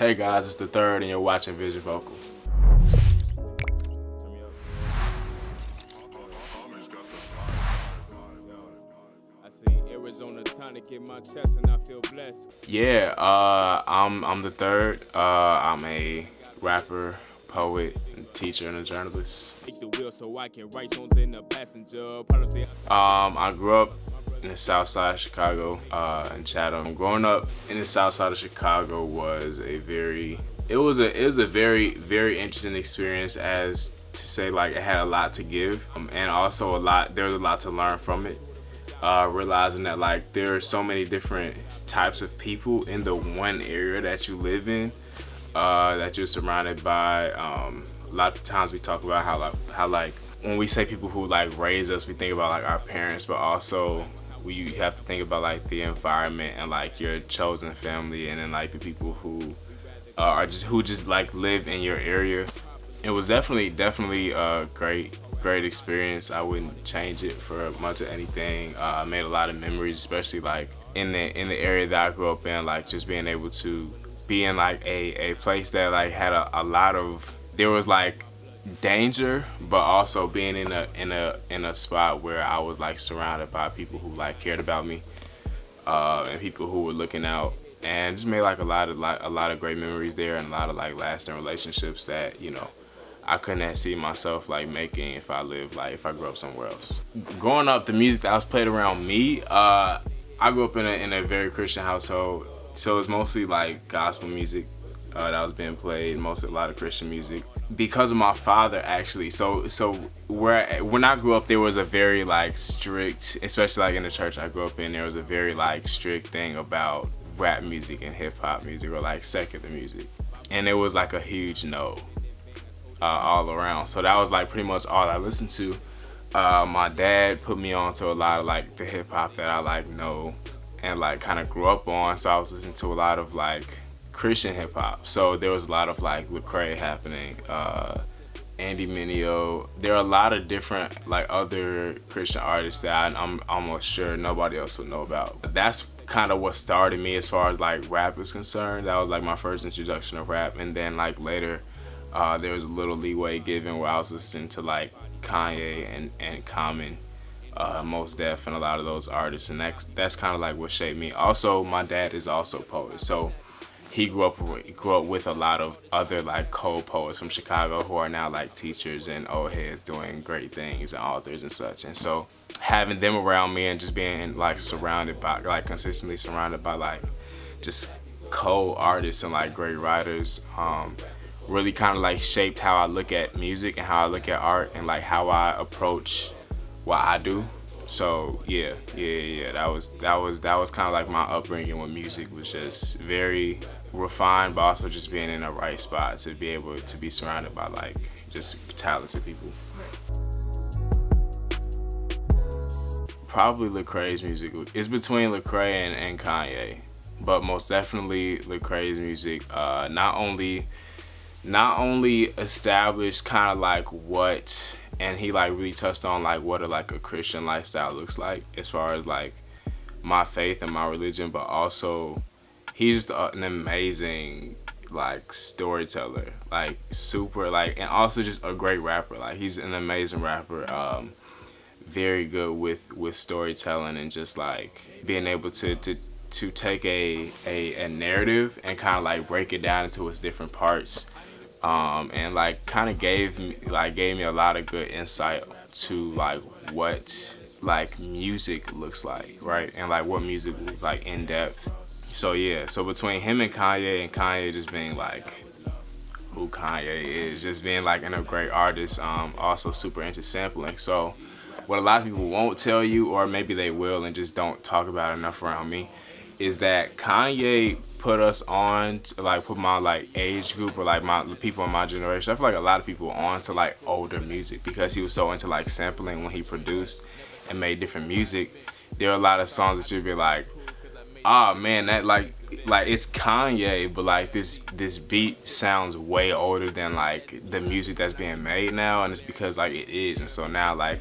Hey guys, it's the third and you're watching Vision Vocal. I see Arizona tonic in my chest and I feel blessed. Yeah, I'm the third. I'm a rapper, poet, teacher, and a journalist. Take the wheel so I can write songs in the passenger. I grew up in the south side of Chicago, in Chatham. Growing up in the south side of Chicago was a very very interesting experience, as to say, like, it had a lot to give, and also there was a lot to learn from it. Realizing that, like, there are so many different types of people in the one area that you live in, that you're surrounded by. A lot of times we talk about how like when we say people who like raise us, we think about like our parents, but also you have to think about like the environment and like your chosen family, and then like the people who just like live in your area. It was definitely a great experience. I wouldn't change it for much of anything. I made a lot of memories, especially like in the area that I grew up in, like just being able to be in like a place that like had a lot of, there was like danger, but also being in a spot where I was like surrounded by people who like cared about me, and people who were looking out, and just made like a lot of great memories there, and a lot of like lasting relationships that, you know, I couldn't have seen myself like making if I grew up somewhere else. Growing up, the music that was played around me, I grew up in a very Christian household, so it's mostly like gospel music that was being played, mostly a lot of Christian music. Because of my father, actually, so when I grew up, there was a very like strict, especially like in the church I grew up in, there was a very like strict thing about rap music and hip hop music, or like secular music, and it was like a huge no. All around. So that was like pretty much all I listened to. My dad put me on to a lot of like the hip hop that I like know and like kind of grew up on. So I was listening to a lot of like Christian hip hop. So there was a lot of like Lecrae happening, Andy Mineo. There are a lot of different like other Christian artists that I'm almost sure nobody else would know about. That's kind of what started me as far as like rap is concerned. That was like my first introduction of rap, and then like later, there was a little leeway given where I was listening to like Kanye and Common, Mos Def, and a lot of those artists, and that's kind of like what shaped me. Also, my dad is also a poet, so he grew up with a lot of other like co-poets from Chicago who are now like teachers and old heads doing great things and authors and such. And so having them around me and just being like consistently surrounded by like just co-artists and like great writers, really kind of like shaped how I look at music and how I look at art and like how I approach what I do. So yeah. That was kind of like my upbringing with music, was just very refined, but also just being in the right spot to be able to be surrounded by like just talented people. Probably Lecrae's music. It's between Lecrae and Kanye, but most definitely Lecrae's music. Not only established kind of like what, and he like really touched on like what a Christian lifestyle looks like as far as like my faith and my religion, but also he's just an amazing like storyteller, like super like, and also just a great rapper. Like he's an amazing rapper, very good with storytelling and just like being able to take a narrative and kind of like break it down into its different parts, and like kind of gave me a lot of good insight to like what like music looks like, right? And like what music looks like in depth. So yeah, so between him and Kanye just being like who Kanye is, just being like a great artist, also super into sampling. So what a lot of people won't tell you, or maybe they will and just don't talk about it enough around me, is that Kanye put us on to like put my like age group, or like my people in my generation. I feel like a lot of people on to like older music because he was so into like sampling when he produced and made different music. There are a lot of songs that you'd be like, oh man, that like it's Kanye, but like this beat sounds way older than like the music that's being made now, and it's because like it is. And so now like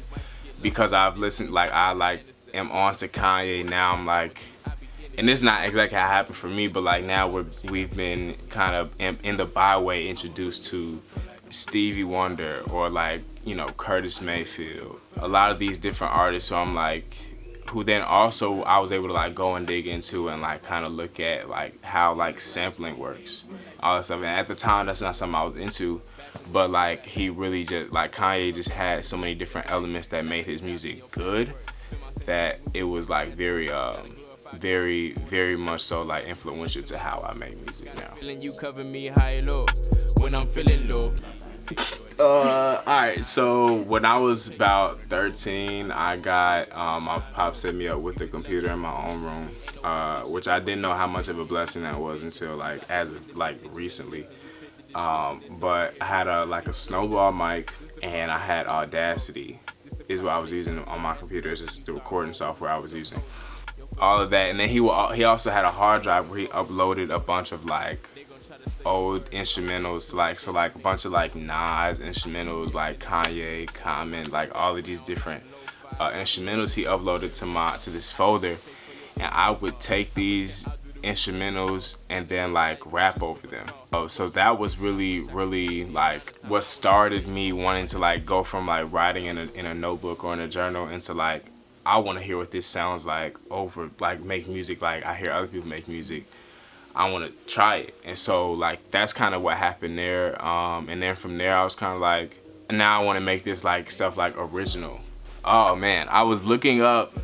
because I've listened, like I like am on to Kanye now, I'm like and it's not exactly how it happened for me, but like now we've been kind of in the byway introduced to Stevie Wonder or like, you know, Curtis Mayfield, a lot of these different artists who I'm like, who then also I was able to like go and dig into and like kind of look at like how like sampling works, all that stuff. And at the time, that's not something I was into, but like he really just, like Kanye just had so many different elements that made his music good that it was like very, very much so like influential to how I make music now. You cover me high low when I'm feeling low. Alright, so when I was about 13, I got, my pop set me up with a computer in my own room, which I didn't know how much of a blessing that was until like, as of like recently. But I had a snowball mic, and I had Audacity, is what I was using on my computer. It's just the recording software I was using. All of that, and then he also had a hard drive where he uploaded a bunch of like old instrumentals, like a bunch of like Nas instrumentals, like Kanye, Common, like all of these different instrumentals he uploaded to this folder, and I would take these instrumentals and then like rap over them. So that was really like what started me wanting to like go from like writing in a notebook or in a journal into like, I want to hear what this sounds like over, like make music like I hear other people make music. I want to try it. And so like that's kind of what happened there. And then from there I was kind of like, now I want to make this like stuff like original. Oh man, I was looking up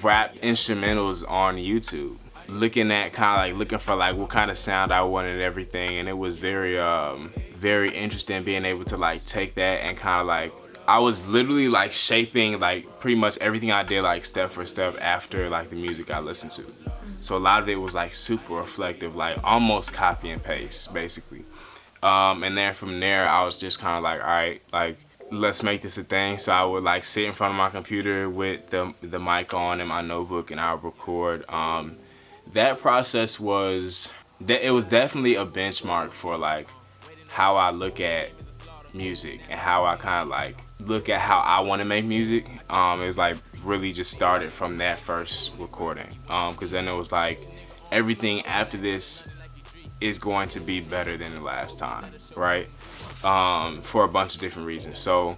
rap instrumentals on YouTube, looking at looking for like what kind of sound I wanted and everything, and it was very interesting being able to like take that and kind of like, I was literally like shaping like pretty much everything I did like step for step after like the music I listened to. So a lot of it was like super reflective, like almost copy and paste basically. And then from there I was just kind of like, all right, like let's make this a thing. So I would like sit in front of my computer with the mic on and my notebook, and I would record. That process was definitely a benchmark for like how I look at music and how I kind of like look at how I want to make music. It was like really just started from that first recording, because then it was like everything after this is going to be better than the last time, right? For a bunch of different reasons. So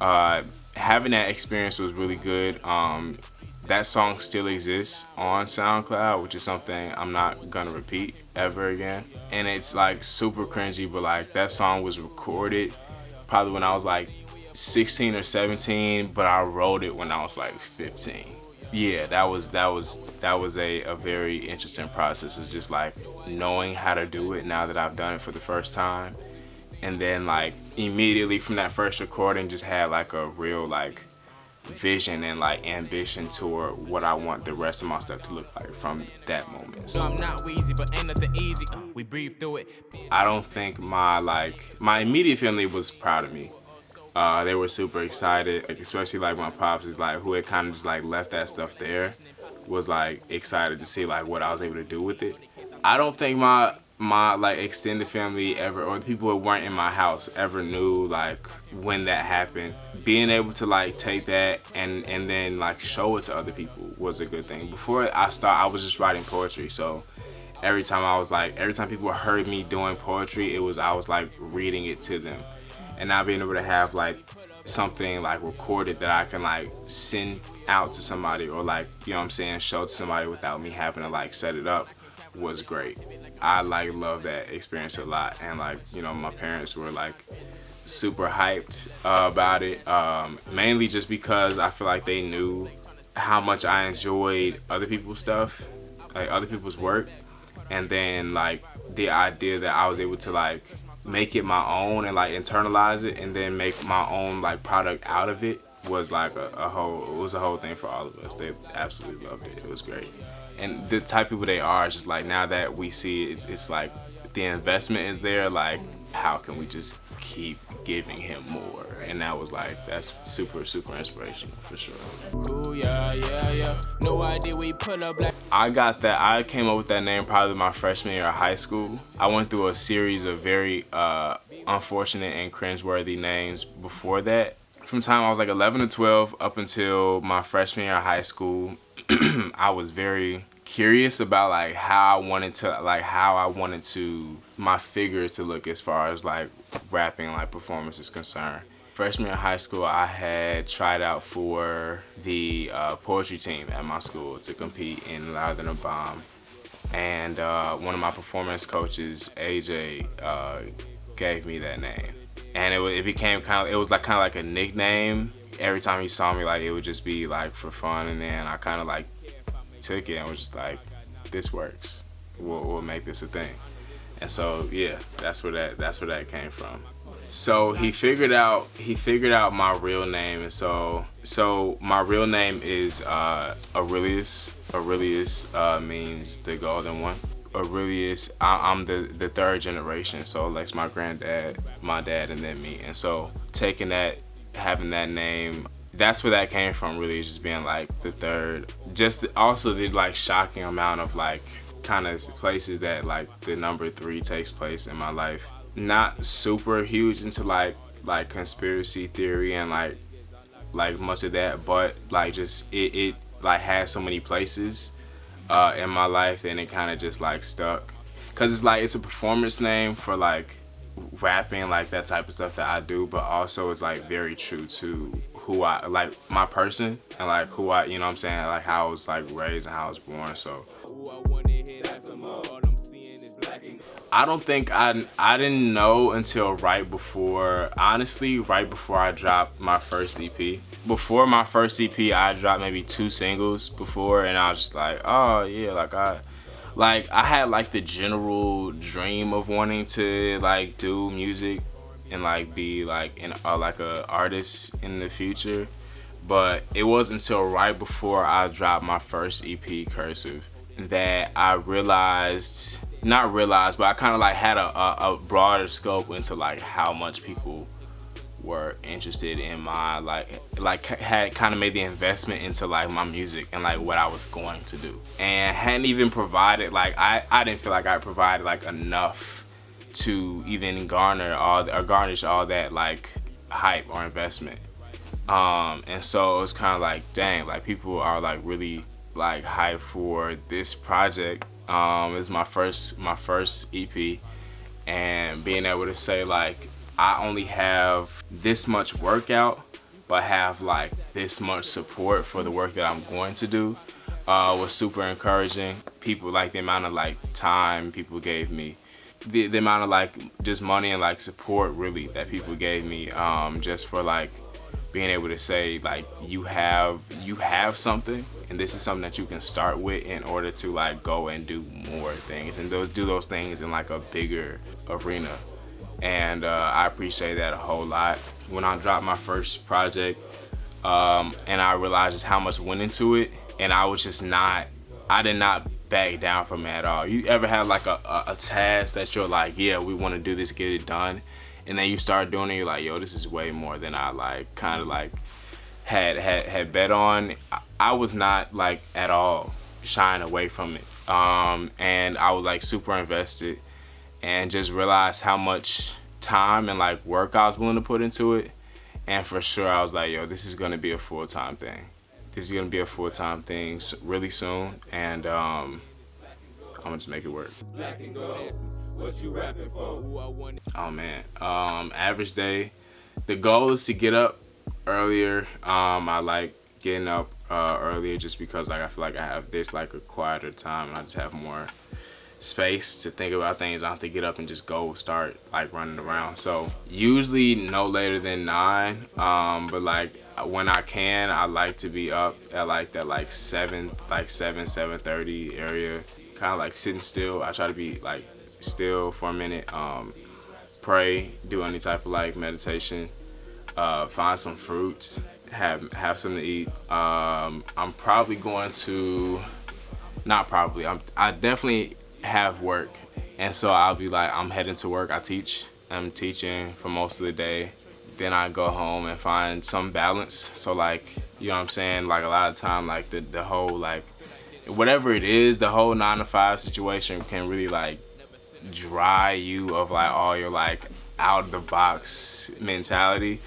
having that experience was really good. That song still exists on SoundCloud, which is something I'm not gonna repeat ever again. And it's like super cringy, but like that song was recorded probably when I was like 16 or 17, but I wrote it when I was like 15. Yeah, that was a very interesting process. It's just like knowing how to do it now that I've done it for the first time. And then like immediately from that first recording just had like a real like vision and like ambition toward what I want the rest of my stuff to look like from that moment. So I'm not wheezy, but ain't nothing easy. We breathe through it. I don't think my immediate family was proud of me. They were super excited, like, especially like my pops is like, who had kind of just like left that stuff there, was like excited to see like what I was able to do with it. I don't think my like extended family ever, or the people who weren't in my house ever knew like when that happened. Being able to like take that and then like show it to other people was a good thing. Before I was just writing poetry, so every time people heard me doing poetry, I was like reading it to them. And now being able to have like something like recorded that I can like send out to somebody, or like, you know what I'm saying, show to somebody without me having to like set it up, was great. I like love that experience a lot. And like, you know, my parents were like super hyped about it, mainly just because I feel like they knew how much I enjoyed other people's stuff, like other people's work. And then like the idea that I was able to like make it my own and like internalize it and then make my own like product out of it was like a whole thing for all of us. They absolutely loved it. It was great. And the type of people they are is just like, now that we see it, it's like the investment is there, like how can we just keep giving him more? And that was like, that's super inspirational for sure. Cool, yeah. No idea we put up like. I came up with that name probably my freshman year of high school. I went through a series of very unfortunate and cringeworthy names before that. From the time I was like 11 to 12 up until my freshman year of high school, I was very curious about like how I wanted to my figure to look as far as like rapping like performance is concerned. Freshman in high school, I had tried out for the poetry team at my school to compete in Louder Than a Bomb. And one of my performance coaches, AJ, gave me that name. And it became it was like kind of like a nickname. Every time he saw me, like it would just be like for fun. And then I kind of like took it and was just like, this works. We'll make this a thing. And so yeah, that's where that came from. So he figured out my real name, and so my real name is Aurelius. Aurelius means the golden one. Aurelius, I'm the third generation, so like my granddad, my dad, and then me. And so having that name, that's where that came from. Really, just being like the third. Just also the like shocking amount of like kind of places that like the number 3 takes place in my life. Not super huge into like conspiracy theory and like much of that, but like just it like has so many places in my life, and it kind of just like stuck, cause it's like it's a performance name for like rapping, like that type of stuff that I do, but also it's like very true to who I like, my person, and like who I, you know what I'm saying, like how I was like raised and how I was born. So I don't think I didn't know until right before I dropped my first EP. Before my first EP, I dropped maybe 2 singles before, and I was just like, oh yeah, I had like the general dream of wanting to like do music and like be like like a artist in the future, but it wasn't until right before I dropped my first EP, Cursive, that I not realized, but I kind of like had a broader scope into like how much people were interested in my like had kind of made the investment into like my music and like what I was going to do, and hadn't even provided like I didn't feel like I provided like enough to even garnish all that like hype or investment. And so it was kind of like, dang, like people are like really like hyped for this project. It's my first EP, and being able to say like I only have this much workout, but have like this much support for the work that I'm going to do, was super encouraging. People, like the amount of like time people gave me, the amount of like just money and like support really that people gave me, just for like being able to say like you have something, and this is something that you can start with in order to like go and do more things and do those things in like a bigger arena. And I appreciate that a whole lot. When I dropped my first project, and I realized just how much went into it, and I did not back down from it at all. You ever have like a task that you're like, yeah, we want to do this, get it done, and then you start doing it, you're like, yo, this is way more than I like kind of like had bet on. I was not like at all shying away from it, and I was like super invested, and just realized how much time and like work I was willing to put into it. And for sure I was like, yo, this is gonna be a full-time thing. This is gonna be a full-time thing really soon, and I'm gonna just make it work. Oh man, average day. The goal is to get up earlier. I like getting up earlier just because like I feel like I have this like a quieter time, and I just have more space to think about things. I don't have to get up and just go start like running around. So usually no later than 9, but like when I can, I like to be up at like that like 7:30 area, kind of like sitting still. I try to be like still for a minute, pray, do any type of like meditation, find some fruit, have something to eat. I'm probably going to, not probably, I definitely have work, and so I'll be like, I'm heading to work. I'm teaching for most of the day, then I go home and find some balance. So like, you know what I'm saying, like a lot of time like the whole like whatever it is, the whole 9-to-5 situation can really like dry you of like all your like out of the box mentality,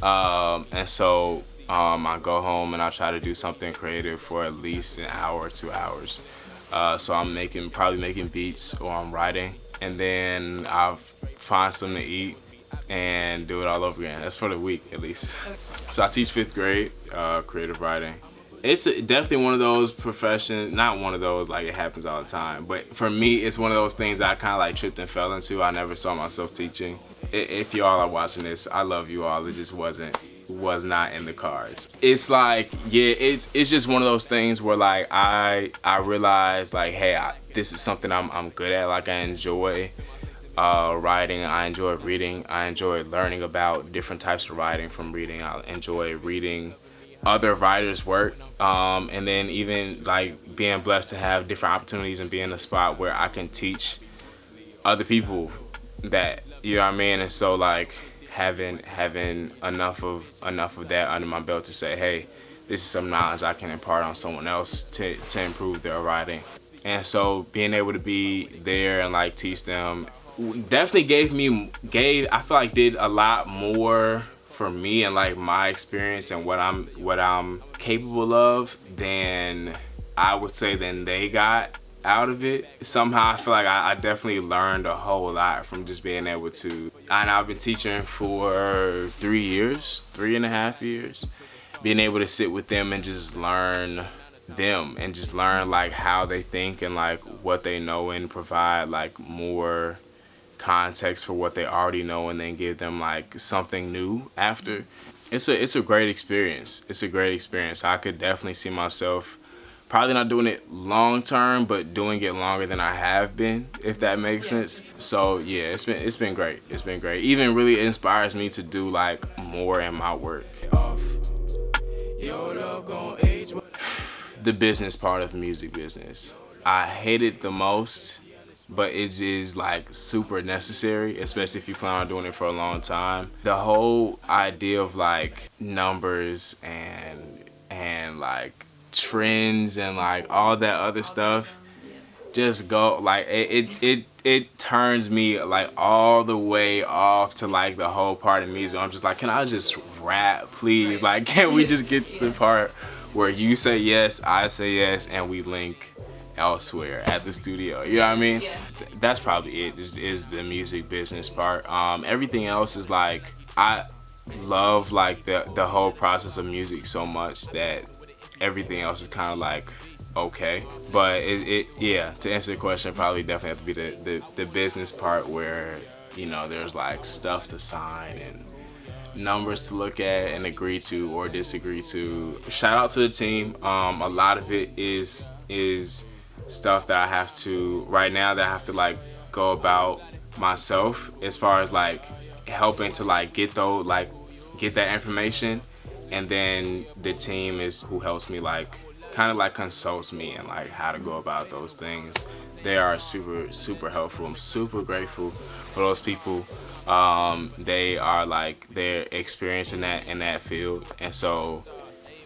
and so I go home and I try to do something creative for at least an hour or 2 hours. So I'm probably making beats or I'm writing, and then I'll find something to eat and do it all over again. That's for the week at least. So I teach 5th grade, creative writing. It's definitely one of those professions, not one of those like it happens all the time, but for me it's one of those things that I kind of like tripped and fell into. I never saw myself teaching. If y'all are watching this, I love you all. It just was not in the cards. It's like, yeah, it's just one of those things where like I realized like, hey, this is something I'm good at. Like I enjoy writing, I enjoy reading, I enjoy learning about different types of writing from reading. I enjoy reading other writers' work, and then even like being blessed to have different opportunities and be in a spot where I can teach other people that, you know what I mean. And so like having enough of that under my belt to say, hey, this is some knowledge I can impart on someone else to improve their writing. And so being able to be there and like teach them definitely I feel like did a lot more for me and like my experience and what I'm capable of than I would say than they got out of it. Somehow I feel like I definitely learned a whole lot from just being able to, and I've been teaching for 3.5 years, being able to sit with them and just learn them and just learn like how they think and like what they know and provide like more context for what they already know and then give them like something new after. It's a great experience. It's a great experience. I could definitely see myself probably not doing it long term, but doing it longer than I have been, if that makes sense. So yeah, it's been great. It's been great. Even really inspires me to do like more in my work. The business part of music business, I hate it the most, but it is like super necessary, especially if you plan on doing it for a long time. The whole idea of like numbers and like trends and like all that other stuff just go like it turns me like all the way off to like the whole part of music. I'm just like, can I just rap, please? Like, can we just get to the part where you say yes, I say yes, and we link elsewhere at the studio? You know what I mean? Yeah. That's probably it, is the music business part. Everything else is like, I love like the whole process of music so much that everything else is kind of like okay. But yeah, to answer the question, probably definitely have to be the business part where, you know, there's like stuff to sign and numbers to look at and agree to or disagree to. Shout out to the team. A lot of it is stuff that I have to right now that I have to like go about myself, as far as like helping to like get that information, and then the team is who helps me like kind of like consults me and like how to go about those things. They are super helpful. I'm super grateful for those people. They are like, they're experienced in that field, and so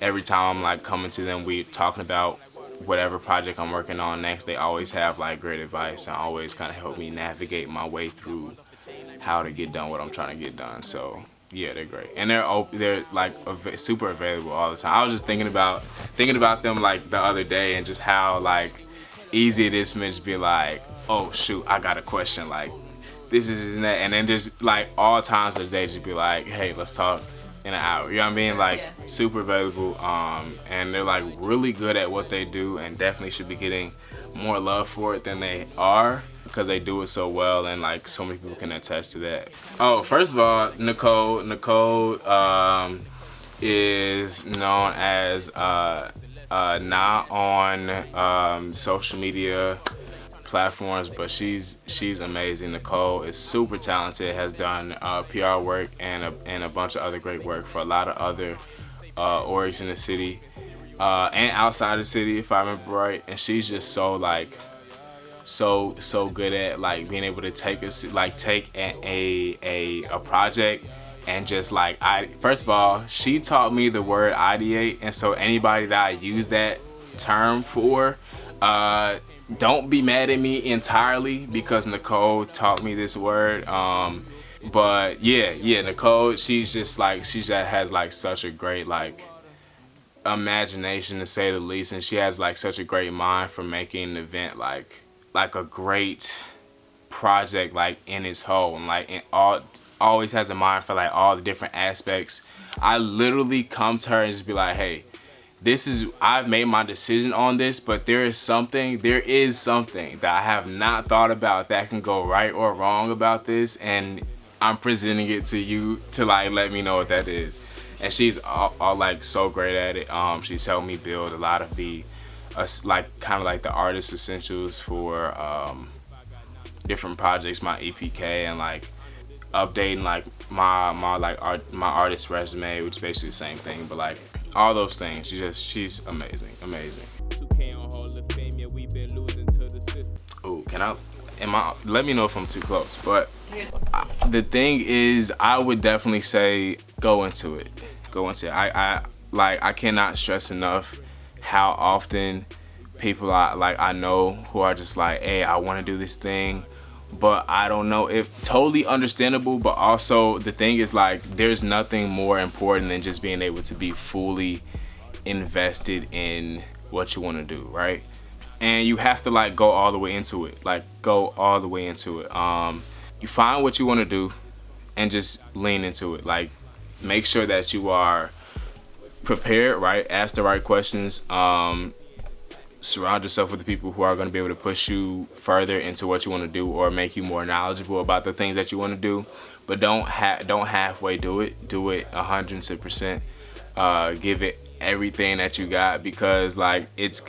every time I'm like coming to them, we talking about whatever project I'm working on next, they always have like great advice and always kind of help me navigate my way through how to get done what I'm trying to get done. So yeah, they're great, and they're like super available all the time. I was just thinking about them like the other day, and just how like easy it is for me to just be like, oh shoot, I got a question, like this is and that, and then just like all times of the day just be like, hey, let's talk in an hour. You know what I mean? Like super available, and they're like really good at what they do, and definitely should be getting more love for it than they are, because they do it so well, and like so many people can attest to that. Oh, first of all, Nicole is known as not on social media platforms, but she's amazing. Nicole is super talented, has done PR work and a bunch of other great work for a lot of other orgs in the city and outside the city, if I remember right. And she's just so like so good at like being able to take a project and just like, first of all, she taught me the word ideate, and so anybody that I use that term for, don't be mad at me entirely, because Nicole taught me this word. But yeah, Nicole, she just has like such a great like imagination, to say the least, and she has like such a great mind for making an event like a great project like in its whole, and like in all, always has a mind for like all the different aspects. I literally come to her and just be like, hey, this is, I've made my decision on this, but there is something that I have not thought about that can go right or wrong about this, and I'm presenting it to you to like let me know what that is. And she's all like so great at it. She's helped me build a lot of the like kind of like the artist essentials for different projects, my EPK, and like updating like my artist resume, which is basically the same thing, but like all those things. She's amazing. 2K on Hall of Fame, yeah, we been losing to the system. Oh, let me know if I'm too close, but the thing is, I would definitely say go into it. I cannot stress enough how often people I know who are just like, hey, I want to do this thing, but I don't know if, totally understandable, but also the thing is like there's nothing more important than just being able to be fully invested in what you want to do, right? And you have to like go all the way into it. You find what you want to do and just lean into it. Like, make sure that you are prepared, right? Ask the right questions. Surround yourself with the people who are going to be able to push you further into what you want to do or make you more knowledgeable about the things that you want to do. But don't halfway do it. Do it 100%. Give it everything that you got, because like it's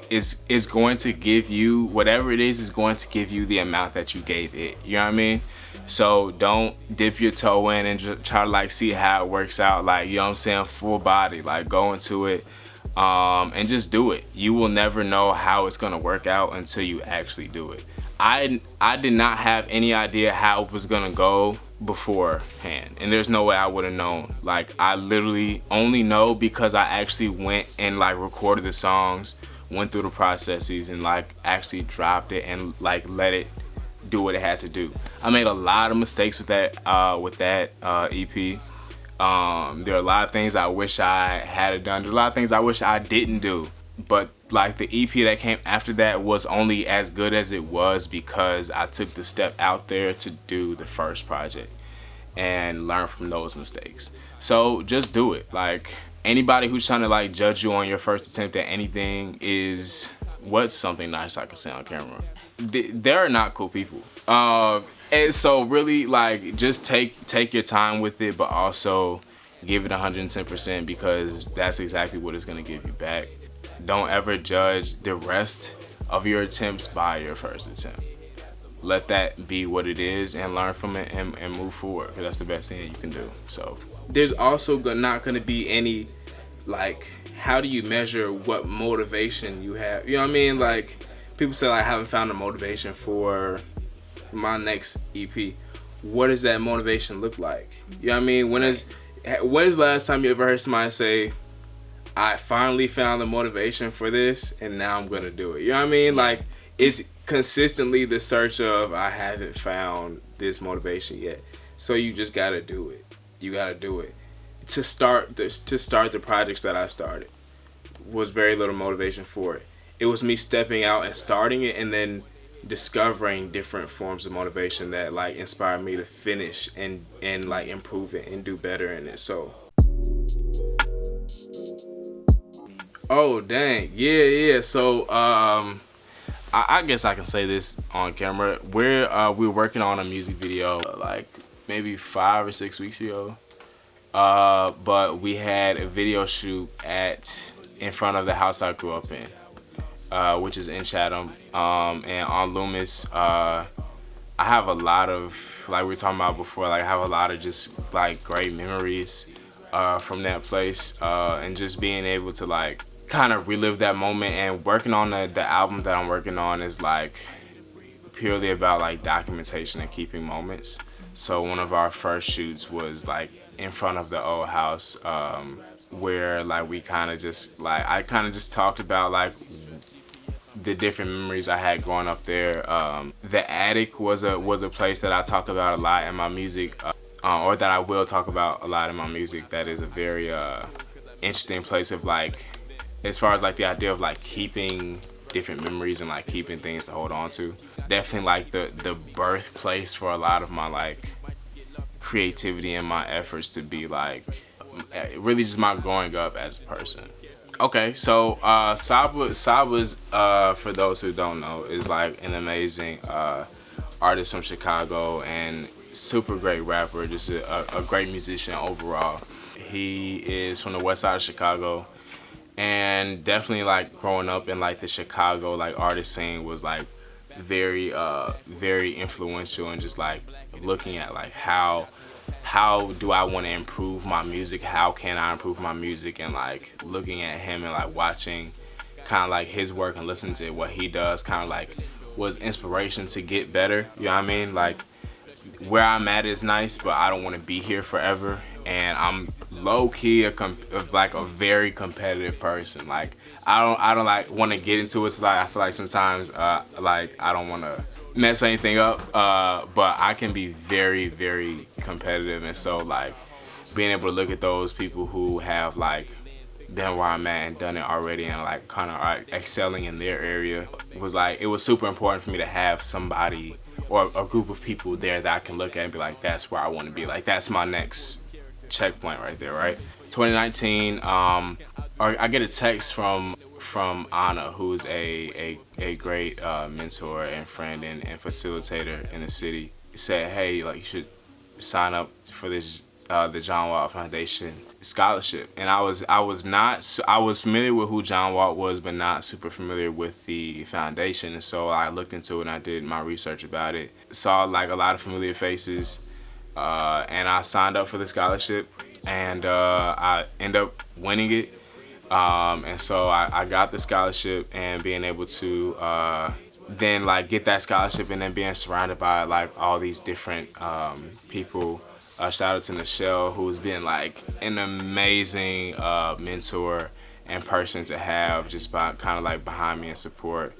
going to give you whatever it is going to give you the amount that you gave it. You know what I mean? So don't dip your toe in and just try to like see how it works out. Like, you know what I'm saying, full body, like go into it. And just do it. You will never know how it's gonna work out until you actually do it. I did not have any idea how it was gonna go beforehand, and there's no way I would have known. Like, I literally only know because I actually went and like recorded the songs, went through the processes, and like actually dropped it and like let it do what it had to do. I made a lot of mistakes with that EP. There are a lot of things I wish I had done. There are a lot of things I wish I didn't do. But like the EP that came after that was only as good as it was because I took the step out there to do the first project and learn from those mistakes. So just do it. Like, anybody who's trying to like judge you on your first attempt at anything is, what's something nice I can say on camera? They're not cool people. And so really, like, just take your time with it, but also give it 110%, because that's exactly what it's gonna give you back. Don't ever judge the rest of your attempts by your first attempt. Let that be what it is and learn from it and move forward, because that's the best thing that you can do. So there's also not gonna be any, like, how do you measure what motivation you have? You know what I mean? Like, people say, like, I haven't found a motivation for my next EP. What does that motivation look like? You know what I mean? When is the last time you ever heard somebody say, I finally found the motivation for this and now I'm gonna do it? You know what I mean? Like, it's consistently the search of, I haven't found this motivation yet. So you just gotta do it. You gotta do it. To start the projects that I started was very little motivation for it. It was me stepping out and starting it, and then discovering different forms of motivation that like inspired me to finish and like improve it and do better in it. So oh dang, yeah. So I guess I can say this on camera. We're working on a music video like maybe 5 or 6 weeks ago, but we had a video shoot in front of the house I grew up in, which is in Chatham, and on Loomis. I have a lot of, like we were talking about before, like I have a lot of just like great memories from that place, and just being able to like kind of relive that moment. And working on the album that I'm working on is like purely about like documentation and keeping moments. So one of our first shoots was like in front of the old house, where like I kind of just talked about like the different memories I had growing up there. The attic was a place that I talk about a lot in my music, or that I will talk about a lot in my music. That is a very interesting place of like as far as like the idea of like keeping different memories and like keeping things to hold on to. Definitely like the birthplace for a lot of my like creativity and my efforts to be like really just my growing up as a person. Okay, so Saba's for those who don't know, is like an amazing artist from Chicago and super great rapper, just a great musician overall. He is from the west side of Chicago, and definitely like growing up in like the Chicago like artist scene was like very influential, and just like looking at like how do I want to improve my music, how can I improve my music, and like looking at him and like watching kind of like his work and listening to what he does kind of like was inspiration to get better. You know what I mean? Like where I'm at is nice, but I don't want to be here forever, and I'm low key like a very competitive person. Like I don't like want to get into it. So like I feel like sometimes like I don't want to mess anything up, but I can be very competitive, and so like being able to look at those people who have like been where I'm at and done it already and like kind of like excelling in their area was like, it was super important for me to have somebody or a group of people there that I can look at and be like, that's where I want to be. Like that's my next checkpoint right there, right? 2019, I get a text from Anna, who's a great mentor and friend and facilitator in the city. Said, hey, like you should sign up for this the John Watt Foundation scholarship. And I was familiar with who John Watt was, but not super familiar with the foundation. And so I looked into it and I did my research about it. Saw like a lot of familiar faces, and I signed up for the scholarship, and I ended up winning it. And so I got the scholarship, and being able to then like get that scholarship, and then being surrounded by like all these different people. Shout out to Nichelle, who's been like an amazing mentor and person to have, just by kind of like behind me and support,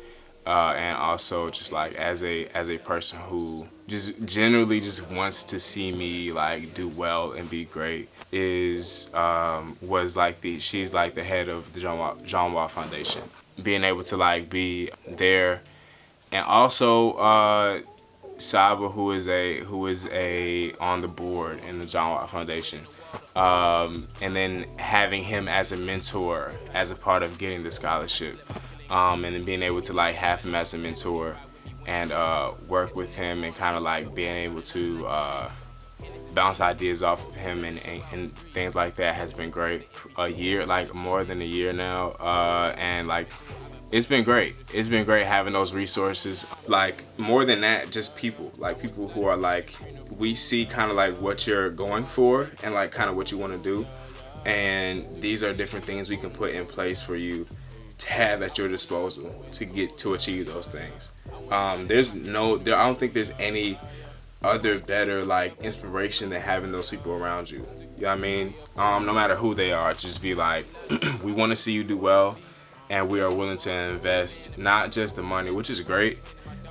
and also just like as a person who just generally just wants to see me like do well and be great. She's like the head of the John Watt Foundation. Being able to like be there, and also Saba, who is a on the board in the John Watt Foundation, and then having him as a mentor as a part of getting the scholarship, and then being able to like have him as a mentor and work with him, and kind of like being able to bounce ideas off of him and things like that has been great. A year, like more than a year now, and like it's been great. It's been great having those resources. Like more than that, just people who are like, we see kind of like what you're going for and like kind of what you want to do, and these are different things we can put in place for you to have at your disposal to achieve those things. I don't think there's any other better like inspiration than having those people around you. You know what I mean? No matter who they are, just be like, we want to see you do well, and we are willing to invest not just the money, which is great,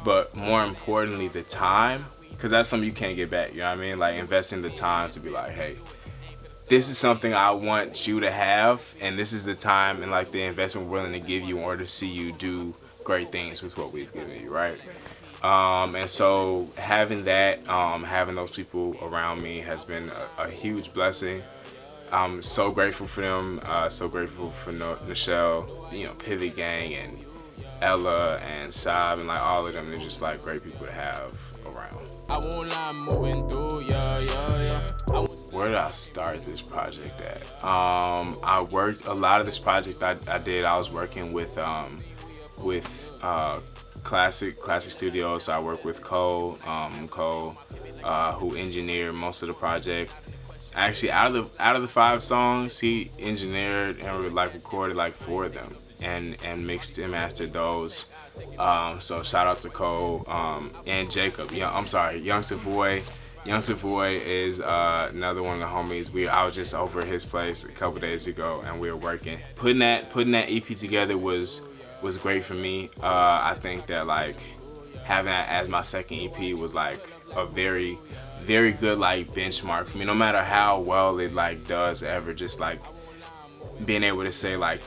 but more importantly the time, because that's something you can't get back. You know what I mean? Like investing the time to be like, hey, this is something I want you to have, and this is the time and like the investment we're willing to give you in order to see you do great things with what we've given you, right? And so having that, having those people around me has been a huge blessing. I'm so grateful for them, so grateful for Nichelle, Pivot Gang and Ella and Sab, and like all of them. They're just like great people to have around. I won't lie, moving through, yeah. Where did I start this project at? I worked a lot of this project I did. I was working with Classic Studios. So I worked with Cole, who engineered most of the project. Actually, out of the 5 songs, he engineered and like recorded like 4 of them, and mixed and mastered those. So shout out to Cole, and Jacob. Young Savoy. Young Savoy is another one of the homies. I was just over at his place a couple days ago, and we were working. Putting that EP together was great for me. I think that like having that as my second EP was like a very good like benchmark for me. No matter how well it like does ever, just like being able to say like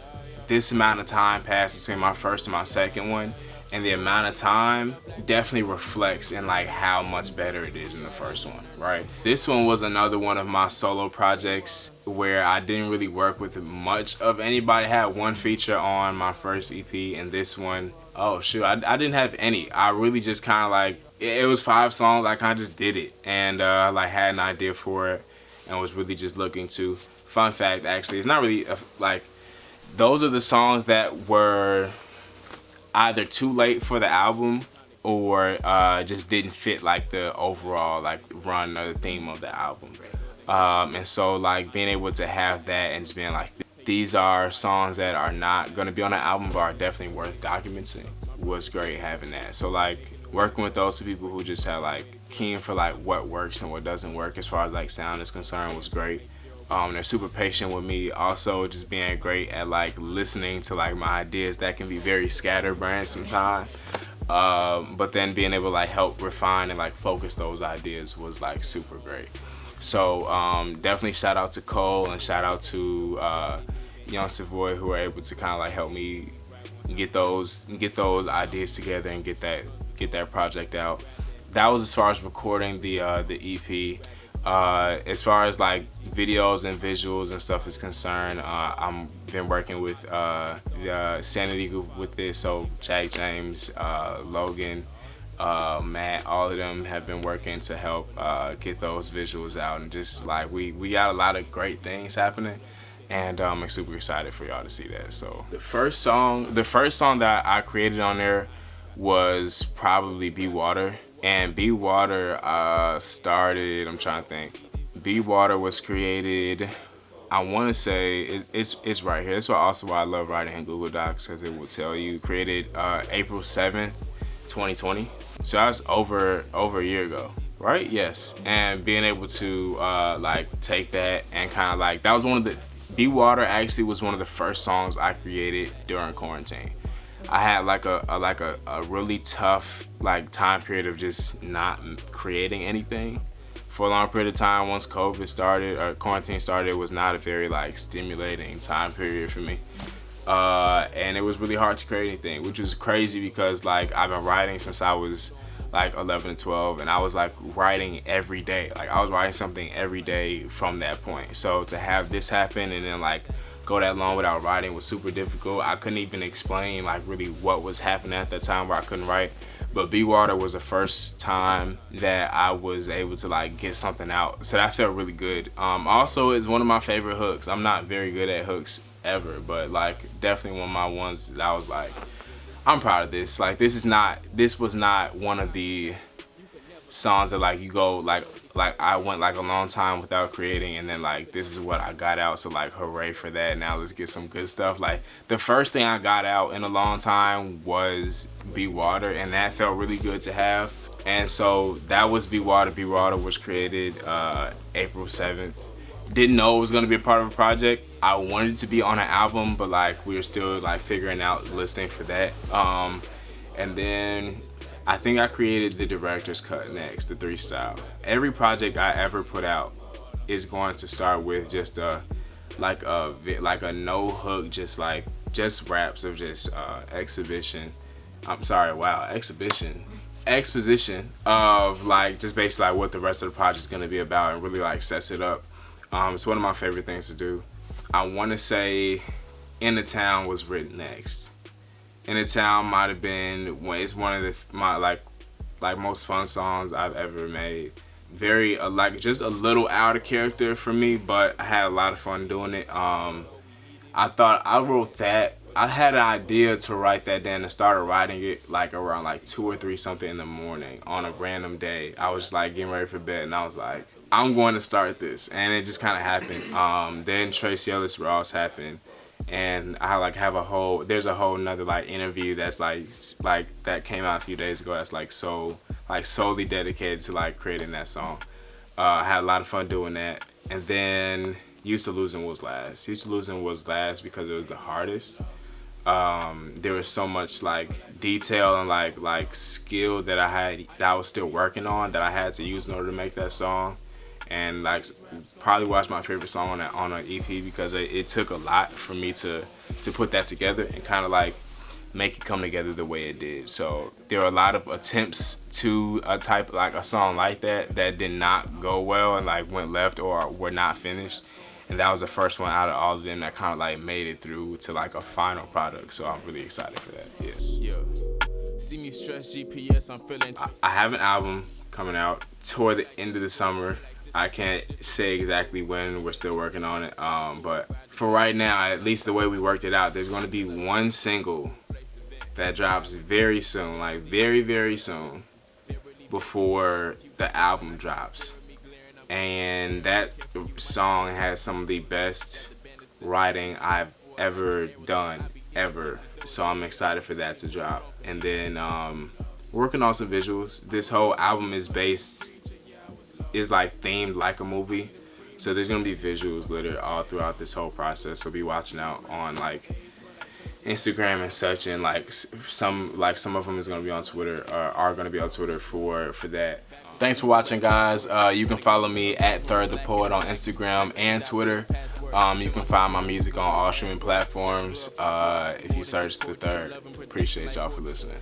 this amount of time passed between my first and my second one, and the amount of time definitely reflects in like how much better it is in the first one, right? This one was another one of my solo projects where I didn't really work with much of anybody. I had one feature on my first EP, and this one, oh shoot, I didn't have any. I really just kind of like, it was 5 songs, I kind of just did it, and like had an idea for it, and was really just looking to, fun fact actually, it's not really like, those are the songs that were either too late for the album or just didn't fit like the overall like run or the theme of the album. And so like being able to have that and just being like, these are songs that are not gonna be on the album but are definitely worth documenting, was great having that. So like working with those two people who just had like keen for like what works and what doesn't work as far as like sound is concerned was great. They're super patient with me. Also, just being great at like listening to like my ideas that can be very scatterbrained sometimes. But then being able to like help refine and like focus those ideas was like super great. So definitely shout out to Cole and shout out to Young Savoy, who were able to kind of like help me get those ideas together and get that project out. That was as far as recording the EP. As far as like videos and visuals and stuff is concerned, I'm been working with the Sanity Group with this. So Jacc James, Logan, Matt, all of them have been working to help get those visuals out, and just like we got a lot of great things happening, and I'm super excited for y'all to see that. So the first song that I created on there was probably Be Water. And Be Water started, I'm trying to think. Be Water was created, I want to say, it's right here. That's why I love writing in Google Docs, because it will tell you. Created April 7th, 2020. So that's over a year ago, right? Yes. And being able to like take that and kind of like, that was one of the, Be Water actually was one of the first songs I created during quarantine. I had like a really tough like time period of just not creating anything for a long period of time. Once COVID started or quarantine started, it was not a very like stimulating time period for me, and it was really hard to create anything, which was crazy because like I've been writing since I was like 11 and 12, and I was like writing every day. Like I was writing something every day from that point. So to have this happen and then like go that long without writing was super difficult. I couldn't even explain like really what was happening at that time where I couldn't write. But Be Water was the first time that I was able to like get something out. So that felt really good. Also, it's one of my favorite hooks. I'm not very good at hooks ever, but like definitely one of my ones that I was like, I'm proud of this. Like this was not one of the songs that like you go like I went like a long time without creating, and then like this is what I got out, so like hooray for that. Now let's get some good stuff. Like the first thing I got out in a long time was Be Water, and that felt really good to have. And so that was Be Water. Be Water was created April 7th. Didn't know it was gonna be a part of a project. I wanted it to be on an album, but like we were still like figuring out listing for that. And then I think I created the director's cut next, the 3-style. Every project I ever put out is going to start with just a no hook, just raps of just exposition of like just basically like what the rest of the project is gonna be about, and really like sets it up. It's one of my favorite things to do. I want to say In the Town was written next. In the Town might have been, it's one of my like most fun songs I've ever made. Very like just a little out of character for me, but I had a lot of fun doing it. I thought I wrote that. I had an idea to write that down and started writing it like around like 2 or 3 something in the morning on a random day. I was just like getting ready for bed, and I was like, I'm going to start this, and it just kind of happened. Then Tracy Ellis Ross happened. And I like have there's a whole nother like interview that's like that came out a few days ago that's like solely dedicated to like creating that song. I had a lot of fun doing that. And then Used to Losing was last. Used to Losing was last because it was the hardest. There was so much like detail and like skill that I was still working on that I had to use in order to make that song. and like probably was my favorite song on an EP because it took a lot for me to put that together and kind of like make it come together the way it did. So there were a lot of attempts to a song like that did not go well and like went left or were not finished. And that was the first one out of all of them that kind of like made it through to like a final product. So I'm really excited for that. Yeah. See me stress GPS, I'm feeling. I have an album coming out toward the end of the summer. I can't say exactly when. We're still working on it. But for right now, at least the way we worked it out, there's going to be one single that drops very soon, like very, very soon, before the album drops. And that song has some of the best writing I've ever done, ever. So I'm excited for that to drop. And then working on some visuals. This whole album is like themed like a movie. So there's gonna be visuals littered all throughout this whole process. So be watching out on like Instagram and such, and like some of them is gonna be on Twitter or are gonna be on Twitter for that. Thanks for watching, guys. You can follow me at Third the Poet on Instagram and Twitter. You can find my music on all streaming platforms if you search The Third. Appreciate y'all for listening.